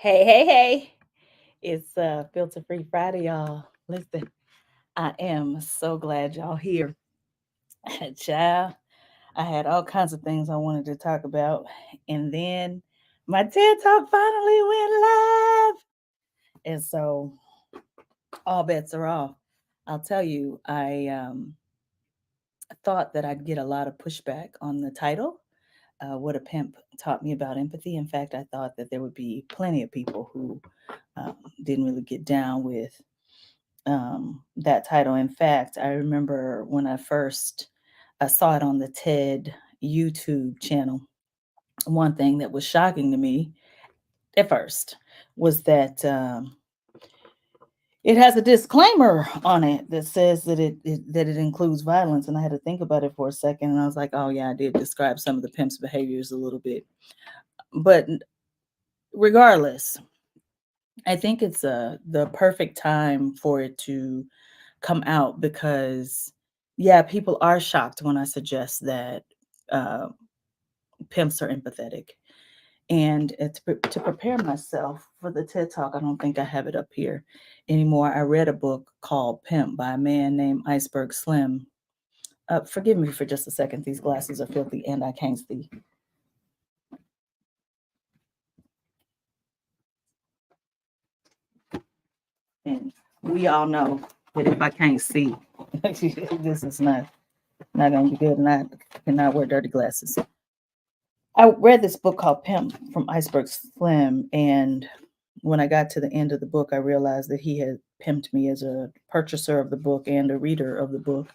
Hey, hey, hey. It's Filter Free Friday, y'all. Listen, I am so glad y'all here. Child, I had all kinds of things I wanted to talk about. And then my TED Talk finally went live. And so all bets are off. I'll tell you, I thought that I'd get a lot of pushback on the title. What a Pimp taught me about empathy. In fact, I thought that there would be plenty of people who didn't really get down with that title. In fact, I remember when I saw it on the TED YouTube channel. One thing that was shocking to me at first was that it has a disclaimer on it that says that it includes violence, and I had to think about it for a second, and I was like, "Oh yeah, I did describe some of the pimp's behaviors a little bit." But regardless, I think it's the perfect time for it to come out because, yeah, people are shocked when I suggest that uh, pimps are empathetic. And to prepare myself for the TED Talk, I don't think I have it up here anymore. I read a book called Pimp by a man named Iceberg Slim. Forgive me for just a second. These glasses are filthy and I can't see. And we all know that if I can't see, this is not going to be good. And I cannot wear dirty glasses. I read this book called Pimp from Iceberg Slim, and when I got to the end of the book, I realized that he had pimped me as a purchaser of the book and a reader of the book.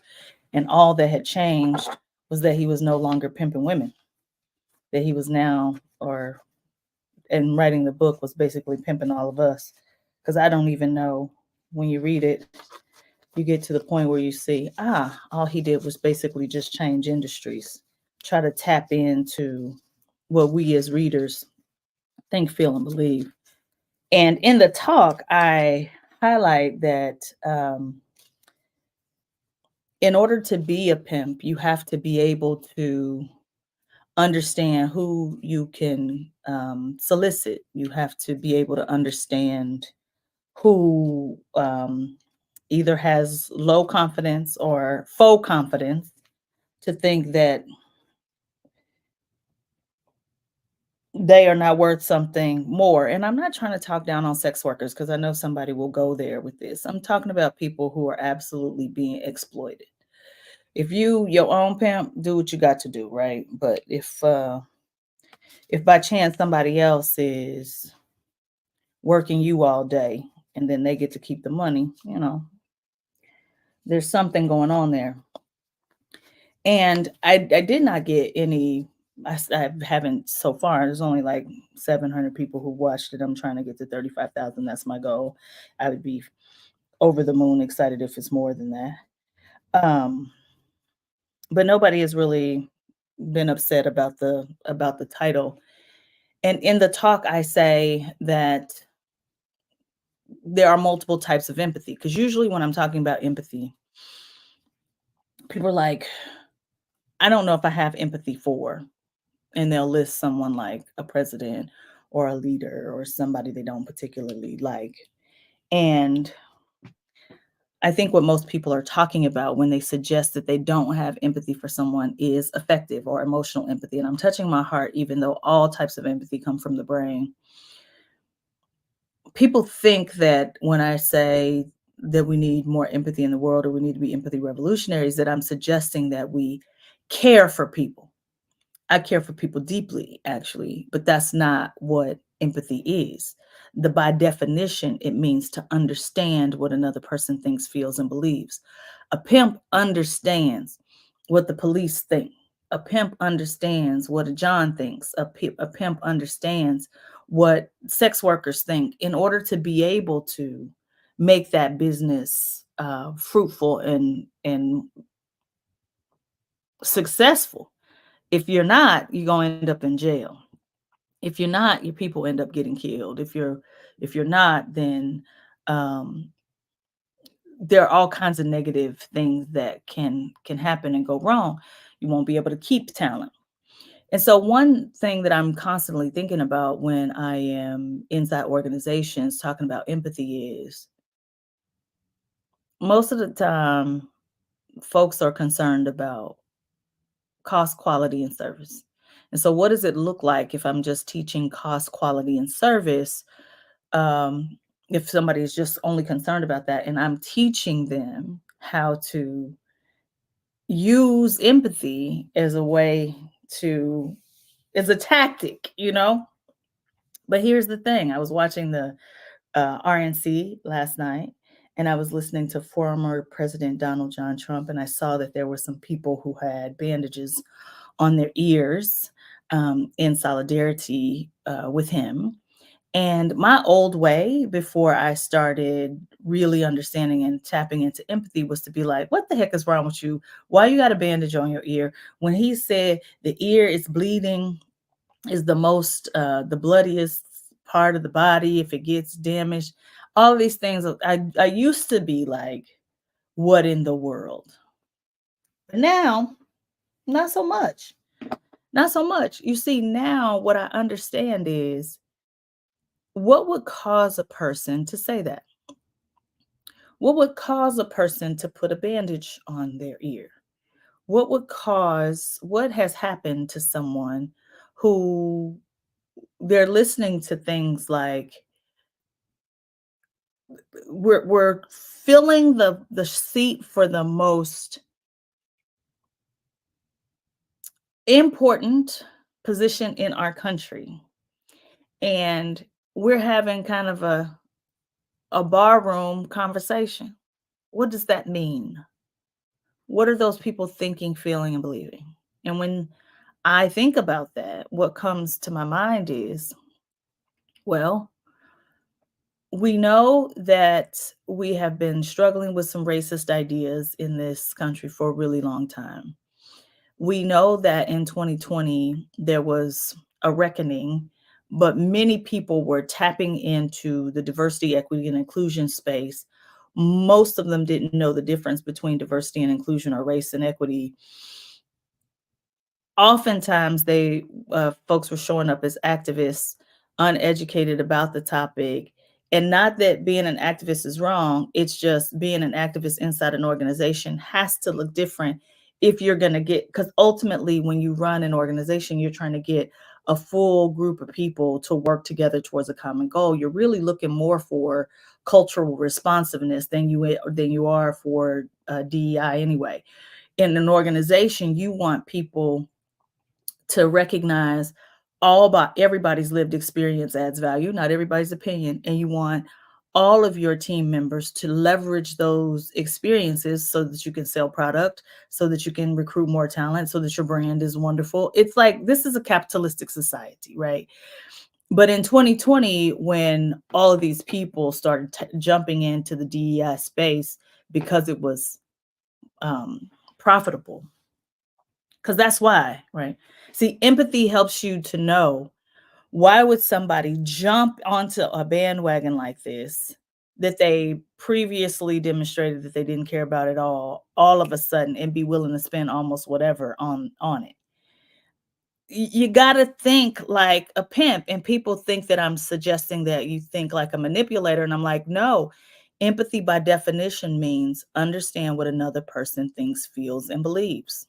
And all that had changed was that he was no longer pimping women, that he was now, or and writing the book was basically pimping all of us. Because I don't even know when you read it, you get to the point where you see, all he did was basically just change industries, try to tap into what we as readers think, feel, and believe. And in the talk, I highlight that in order to be a pimp, you have to be able to understand who you can solicit. You have to be able to understand who either has low confidence or faux confidence to think that they are not worth something more. And I'm not trying to talk down on sex workers because I know somebody will go there with this. I'm talking about people who are absolutely being exploited. If you your own pimp, do what you got to do, right? But if by chance somebody else is working you all day and then they get to keep the money, there's something going on there. And I did not get any. I haven't so far. There's only like 700 people who watched it. I'm trying to get to 35,000. That's my goal. I would be over the moon excited if it's more than that. Um, but nobody has really been upset about the title. And in the talk, I say that there are multiple types of empathy because usually when I'm talking about empathy, people are like, I don't know if I have empathy for, and they'll list someone like a president or a leader or somebody they don't particularly like. And I think what most people are talking about when they suggest that they don't have empathy for someone is affective or emotional empathy. And I'm touching my heart, even though all types of empathy come from the brain. People think that when I say that we need more empathy in the world or we need to be empathy revolutionaries, that I'm suggesting that we care for people. I care for people deeply, actually, but that's not what empathy is. By definition, it means to understand what another person thinks, feels, and believes. A pimp understands what the police think. A pimp understands what a John thinks. A pimp understands what sex workers think in order to be able to make that business fruitful and successful. If you're not, you're going to end up in jail. If you're not, your people end up getting killed. If you're not, then um, there are all kinds of negative things that can happen and go wrong. You won't be able to keep talent. And so, one thing that I'm constantly thinking about when I am inside organizations talking about empathy is most of the time, folks are concerned about cost, quality, and service. And so, what does it look like if I'm just teaching cost, quality, and service? Um, if somebody is just only concerned about that, and I'm teaching them how to use empathy as a way to, as a tactic, you know? But here's the thing, I was watching the RNC last night, and I was listening to former President Donald John Trump, and I saw that there were some people who had bandages on their ears in solidarity with him. And my old way before I started really understanding and tapping into empathy was to be like, what the heck is wrong with you? Why you got a bandage on your ear? When he said the ear is bleeding, is the most, the bloodiest part of the body if it gets damaged, all these things. I used to be like, what in the world? But now, not so much. Not so much. You see, now what I understand is what would cause a person to say that? What would cause a person to put a bandage on their ear? What has happened to someone who they're listening to things like we're filling the seat for the most important position in our country, and we're having kind of a barroom conversation. What does that mean? What are those people thinking, feeling, and believing? And when I think about that, what comes to my mind is, well, we know that we have been struggling with some racist ideas in this country for a really long time. We know that in 2020, there was a reckoning, but many people were tapping into the diversity, equity, and inclusion space. Most of them didn't know the difference between diversity and inclusion or race and equity. Oftentimes, they folks were showing up as activists, uneducated about the topic, and not that being an activist is wrong. It's just being an activist inside an organization has to look different if you're going to get, because ultimately, when you run an organization, you're trying to get a full group of people to work together towards a common goal. You're really looking more for cultural responsiveness than you are for DEI anyway. In an organization, you want people to recognize all about everybody's lived experience adds value, not everybody's opinion. And you want all of your team members to leverage those experiences so that you can sell product, so that you can recruit more talent, so that your brand is wonderful. It's like this is a capitalistic society, right? But in 2020, when all of these people started jumping into the DEI space because it was profitable, because that's why, right? See, empathy helps you to know, why would somebody jump onto a bandwagon like this that they previously demonstrated that they didn't care about at all of a sudden, and be willing to spend almost whatever on it? You got to think like a pimp, and people think that I'm suggesting that you think like a manipulator, and I'm like, no. Empathy by definition means understand what another person thinks, feels, and believes.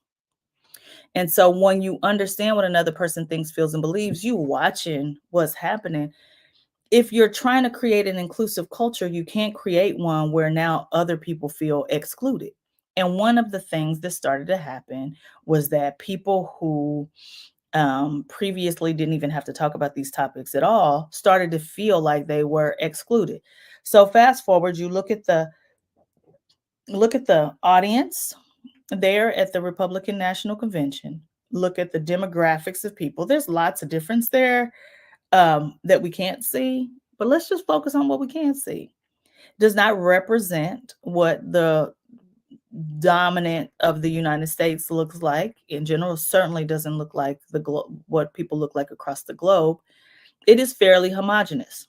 And so when you understand what another person thinks, feels, and believes, you watching what's happening. If you're trying to create an inclusive culture, you can't create one where now other people feel excluded. And one of the things that started to happen was that people who previously didn't even have to talk about these topics at all started to feel like they were excluded. So fast forward, you look at the audience there at the Republican National Convention. Look at the demographics of people. There's lots of difference there that we can't see, but let's just focus on what we can see. Does not represent what the dominant of the United States looks like in general. Certainly doesn't look like what people look like across the globe. It is fairly homogenous.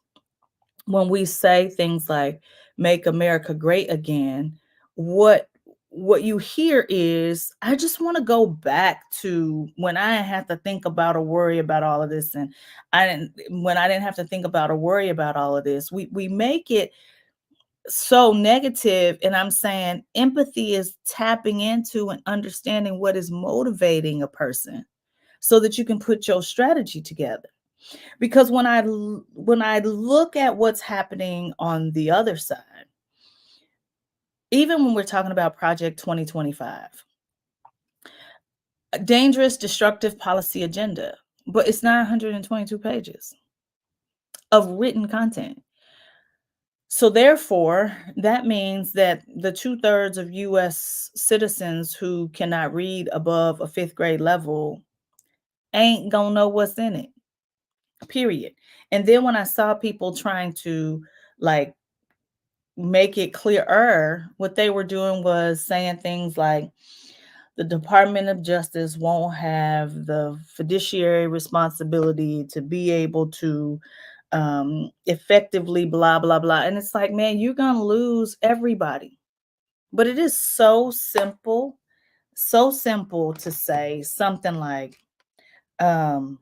When we say things like "Make America Great Again," what what you hear is, I just want to go back to when I had to think about or worry about all of this. And when I didn't have to think about or worry about all of this, we make it so negative. And I'm saying empathy is tapping into and understanding what is motivating a person so that you can put your strategy together. Because when I look at what's happening on the other side, even when we're talking about Project 2025, a dangerous, destructive policy agenda, but it's 922 pages of written content. So therefore, that means that the 2/3 of US citizens who cannot read above a fifth grade level ain't gonna know what's in it, period. And then when I saw people trying to like make it clearer, what they were doing was saying things like the Department of Justice won't have the fiduciary responsibility to be able to effectively blah blah blah. And it's like, man, you're gonna lose everybody. But it is so simple to say something like um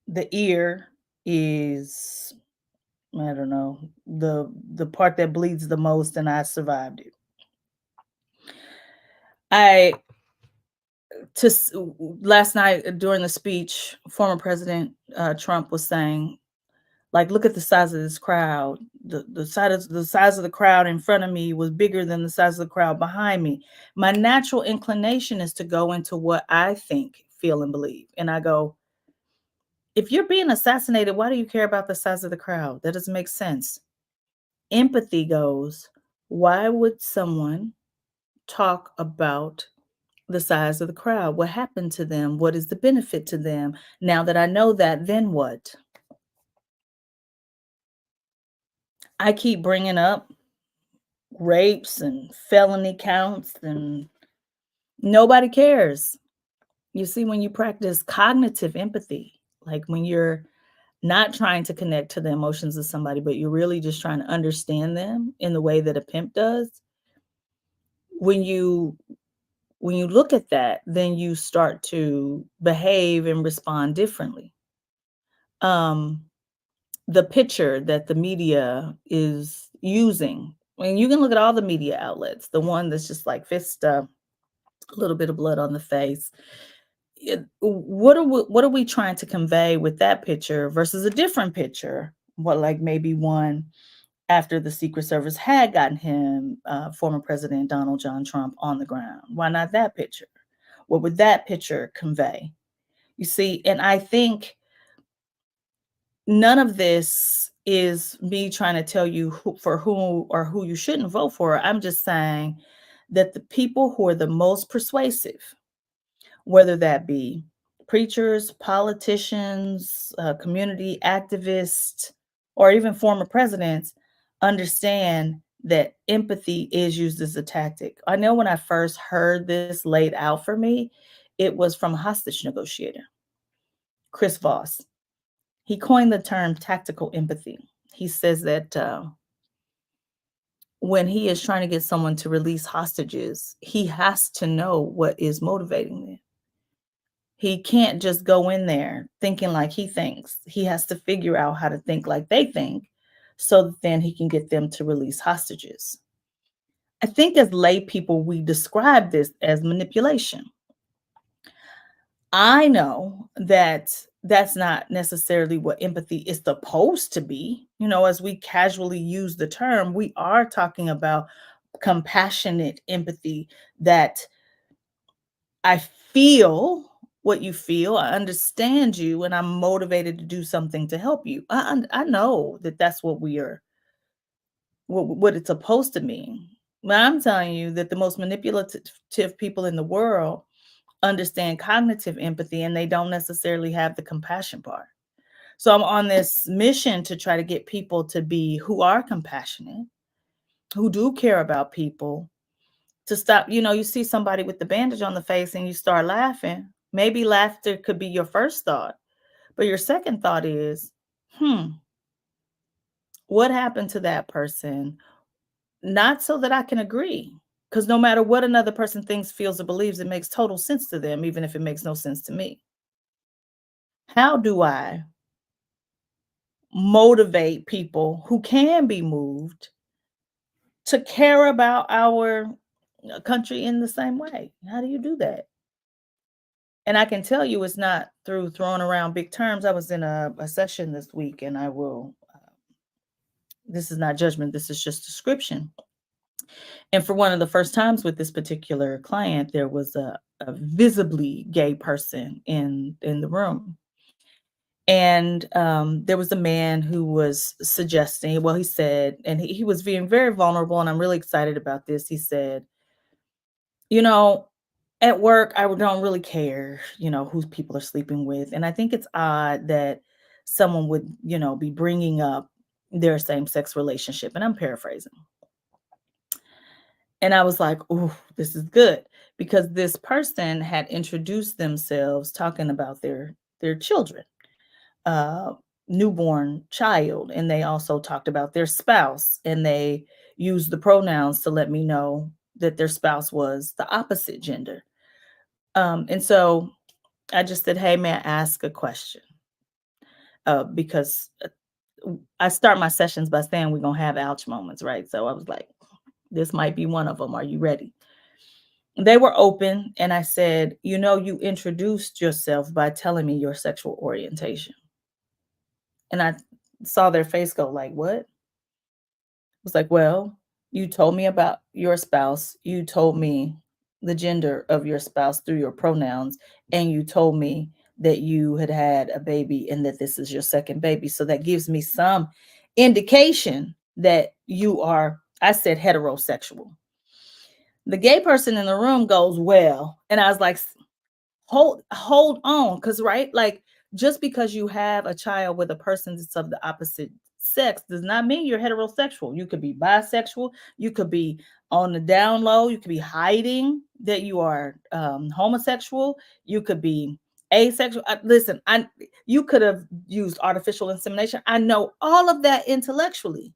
the ear is, I don't know, the part that bleeds the most, and I survived it. I to s- Last night during the speech, former President Trump was saying, like, look at the size of this crowd. The size of the crowd in front of me was bigger than the size of the crowd behind me. My natural inclination is to go into what I think, feel, and believe. And I go, if you're being assassinated, why do you care about the size of the crowd? That doesn't make sense. Empathy goes, why would someone talk about the size of the crowd? What happened to them? What is the benefit to them? Now that I know that, then what? I keep bringing up rapes and felony counts, and nobody cares. You see, when you practice cognitive empathy, like when you're not trying to connect to the emotions of somebody, but you're really just trying to understand them in the way that a pimp does, when you look at that, then you start to behave and respond differently. Um, the picture that the media is using, I mean, you can look at all the media outlets, the one that's just like fist a little bit of blood on the face. What are we trying to convey with that picture versus a different picture? What, like maybe one after the Secret Service had gotten him, former President Donald John Trump, on the ground? Why not that picture? What would that picture convey? You see, and I think none of this is me trying to tell you who or who you shouldn't vote for. I'm just saying that the people who are the most persuasive, whether that be preachers, politicians, community activists, or even former presidents, understand that empathy is used as a tactic. I know when I first heard this laid out for me, it was from a hostage negotiator, Chris Voss. He coined the term tactical empathy. He says that when he is trying to get someone to release hostages, he has to know what is motivating them. He can't just go in there thinking like he thinks. He has to figure out how to think like they think so that then he can get them to release hostages. I think as lay people, we describe this as manipulation. I know that that's not necessarily what empathy is supposed to be. You know, as we casually use the term, we are talking about compassionate empathy, that I feel what you feel, I understand you, and I'm motivated to do something to help you. I know that that's what we are, what it's supposed to mean. But I'm telling you that the most manipulative people in the world understand cognitive empathy, and they don't necessarily have the compassion part. So I'm on this mission to try to get people to be who are compassionate, who do care about people, to stop. You know, you see somebody with the bandage on the face and you start laughing. Maybe laughter could be your first thought, but your second thought is, hmm, what happened to that person? Not so that I can agree. Because no matter what another person thinks, feels, or believes, it makes total sense to them, even if it makes no sense to me. How do I motivate people who can be moved to care about our country in the same way? How do you do that? And I can tell you it's not through throwing around big terms. I was in a session this week, and I will, this is not judgment, this is just description. And for one of the first times with this particular client, there was a visibly gay person in the room. And there was a man who was suggesting, well, he said, and he was being very vulnerable, and I'm really excited about this. He said, you know, at work, I don't really care, who people are sleeping with. And I think it's odd that someone would, be bringing up their same sex relationship. And I'm paraphrasing. And I was like, "Oh, this is good," because this person had introduced themselves talking about their children, uh, newborn child, and they also talked about their spouse, and they used the pronouns to let me know that their spouse was the opposite gender. And so I just said, "Hey, may I ask a question?" Because I start my sessions by saying we're gonna have ouch moments, right? So I was like, "This might be one of them. Are you ready?" They were open, and I said, you introduced yourself by telling me your sexual orientation. And I saw their face go like, what? Was like, well, you told me about your spouse. You told me the gender of your spouse through your pronouns, and you told me that you had had a baby and that this is your second baby. So that gives me some indication that you are, I said, heterosexual. The gay person in the room goes, well, and I was like, hold on, because right, like, just because you have a child with a person that's of the opposite sex does not mean you're heterosexual. You could be bisexual, you could be on the down low, you could be hiding that you are homosexual, you could be asexual. Listen, you could have used artificial insemination. I know all of that intellectually,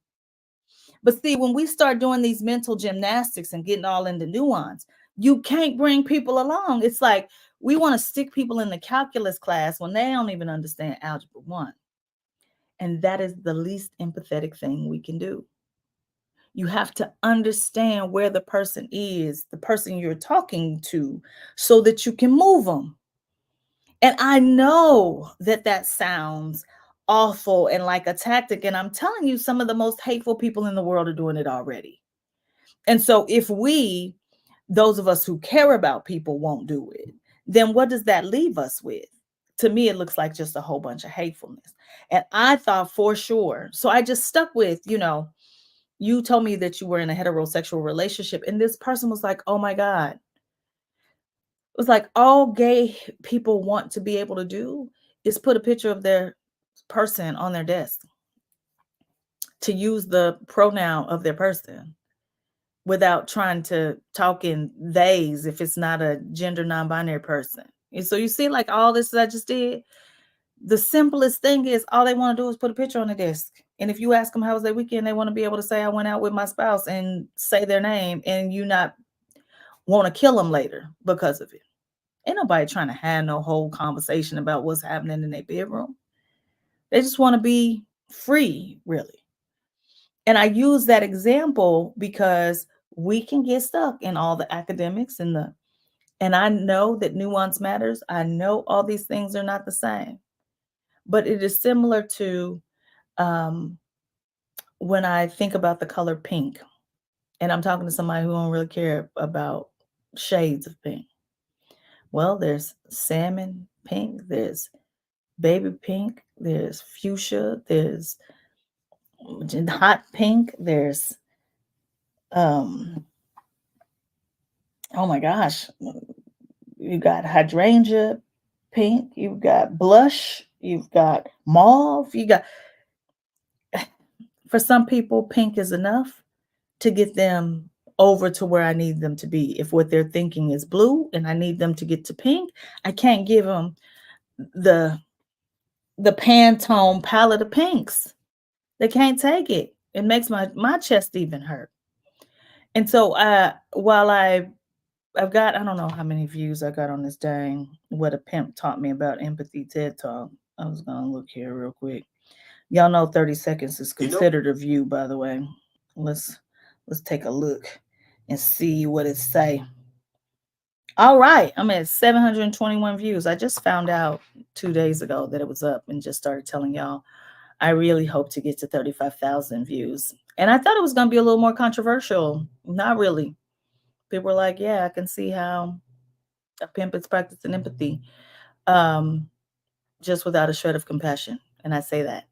but see, when we start doing these mental gymnastics and getting all into nuance, you can't bring people along. It's like we want to stick people in the calculus class when they don't even understand algebra 1. And that is the least empathetic thing we can do. You have to understand where the person is, the person you're talking to, so that you can move them. And I know that that sounds awful and like a tactic. And I'm telling you, some of the most hateful people in the world are doing it already. And so if we, those of us who care about people, won't do it, then what does that leave us with? To me, it looks like just a whole bunch of hatefulness. And I thought for sure. So I just stuck with, you told me that you were in a heterosexual relationship. And this person was like, oh my God. It was like all gay people want to be able to do is put a picture of their person on their desk, to use the pronoun of their person, without trying to talk in theys if it's not a gender non-binary person. And so you see, like, all this that I just did, the simplest thing is all they want to do is put a picture on the desk. And if you ask them how was their weekend, they want to be able to say I went out with my spouse and say their name, and you not want to kill them later because of it. Ain't nobody trying to have no whole conversation about what's happening in their bedroom. They just want to be free, really. And I use that example because we can get stuck in all the academics and I know that nuance matters. I know all these things are not the same, but it is similar to um, when I think about the color pink, and I'm talking to somebody who don't really care about shades of pink. Well, there's salmon pink, there's baby pink, there's fuchsia, there's hot pink, there's um oh my gosh, you got hydrangea pink, you've got blush, you've got mauve, you got, for some people, pink is enough to get them over to where I need them to be. If what they're thinking is blue and I need them to get to pink, I can't give them the Pantone palette of pinks. They can't take it. It makes my chest even hurt. And so while I've got, I don't know how many views I got on this dang What a Pimp Taught Me About Empathy TED Talk. I was gonna look here real quick. Y'all know 30 seconds is You know, considered a view, by the way. Let's let's take a look and see what it say. All right, I'm at 721 views. I just found out 2 days ago that it was up and just started telling y'all. I really hope to get to 35,000 views. And I thought it was going to be a little more controversial. Not really. People were like, yeah, I can see how a pimp is practicing empathy, um, just without a shred of compassion. And I say that.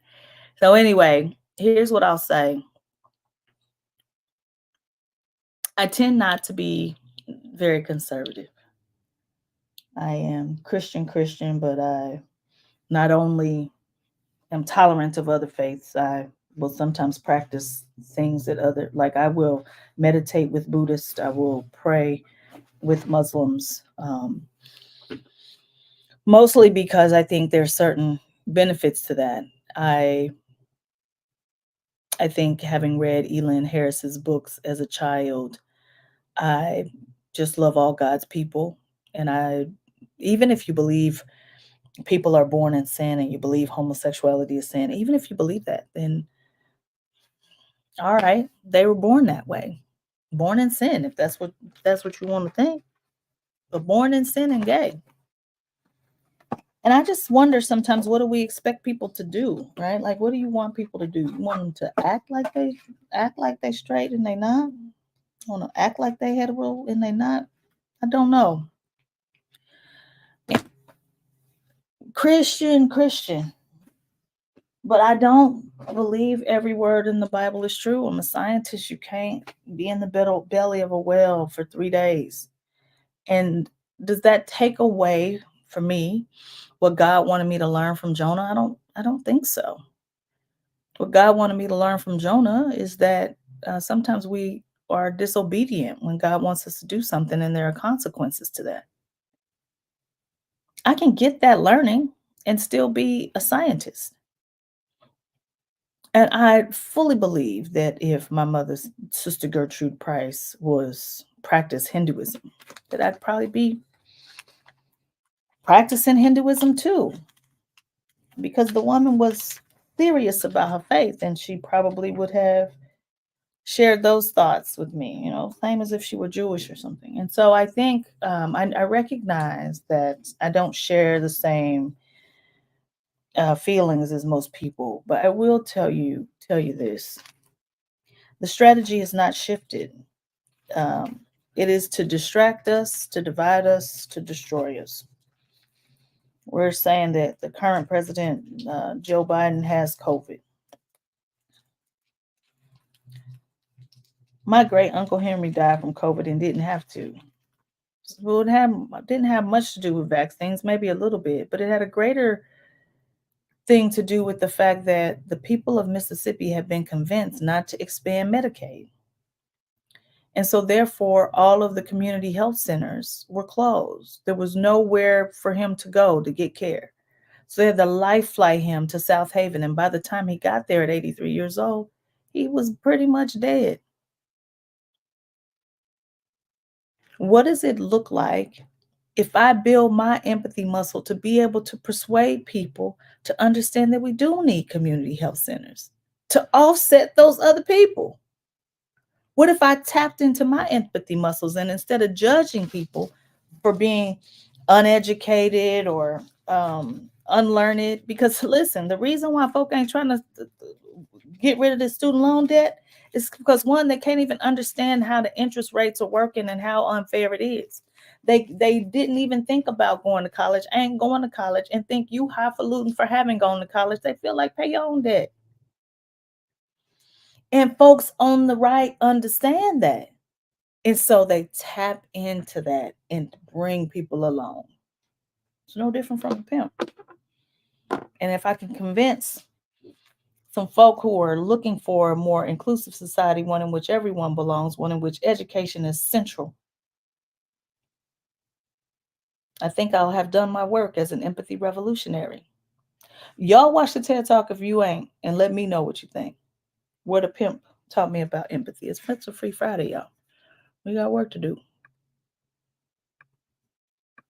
So, anyway, here's what I'll say. I tend not to be very conservative. I am Christian, but I not only am tolerant of other faiths, I will sometimes practice things that other, like I will meditate with Buddhists, I will pray with Muslims, mostly because I think there's certain benefits to that. I I think having read Elin Harris's books as a child, I just love all God's people, and I, even if you believe people are born in sin and you believe homosexuality is sin, even if you believe that, then all right, they were born that way, born in sin, if that's what you want to think, but born in sin and gay. And I just wonder sometimes, what do we expect people to do, right? Like, what do you want people to do? You want them to act like they straight and they not? You want to act like they hetero and they not? I don't know. Christian, but I don't believe every word in the Bible is true. I'm a scientist. You can't be in the belly of a whale for 3 days. And does that take away from me what God wanted me to learn from Jonah? I don't think so. What God wanted me to learn from Jonah is that sometimes we are disobedient when God wants us to do something, and there are consequences to that. I can get that learning and still be a scientist. And I fully believe that if my mother's sister Gertrude Price was practice Hinduism, that I'd probably be practicing Hinduism too, because the woman was serious about her faith, and she probably would have shared those thoughts with me, same as if she were Jewish or something. And so I think I recognize that I don't share the same feelings as most people, but I will tell you this: the strategy has not shifted. Um, it is to distract us, to divide us, to destroy us. We're saying that the current president, Joe Biden, has COVID. My great uncle Henry died from COVID and didn't have to. Well, didn't have much to do with vaccines, maybe a little bit, but it had a greater thing to do with the fact that the people of Mississippi have been convinced not to expand Medicaid. And so, therefore, all of the community health centers were closed. There was nowhere for him to go to get care. So, they had to life flight him to South Haven. And by the time he got there at 83 years old, he was pretty much dead. What does it look like if I build my empathy muscle to be able to persuade people to understand that we do need community health centers to offset those other people? What if I tapped into my empathy muscles, and instead of judging people for being uneducated or unlearned? Because listen, the reason why folk ain't trying to get rid of this student loan debt is because, one, they can't even understand how the interest rates are working and how unfair it is. They didn't even think about going to college, ain't going to college, and think you highfalutin for having gone to college. They feel like pay your own debt. And folks on the right understand that. And so they tap into that and bring people along. It's no different from a pimp. And if I can convince some folk who are looking for a more inclusive society, one in which everyone belongs, one in which education is central, I think I'll have done my work as an empathy revolutionary. Y'all watch the TED Talk if you ain't, and let me know what you think. What a Pimp taught me about empathy. It's a free Friday, y'all. We got work to do.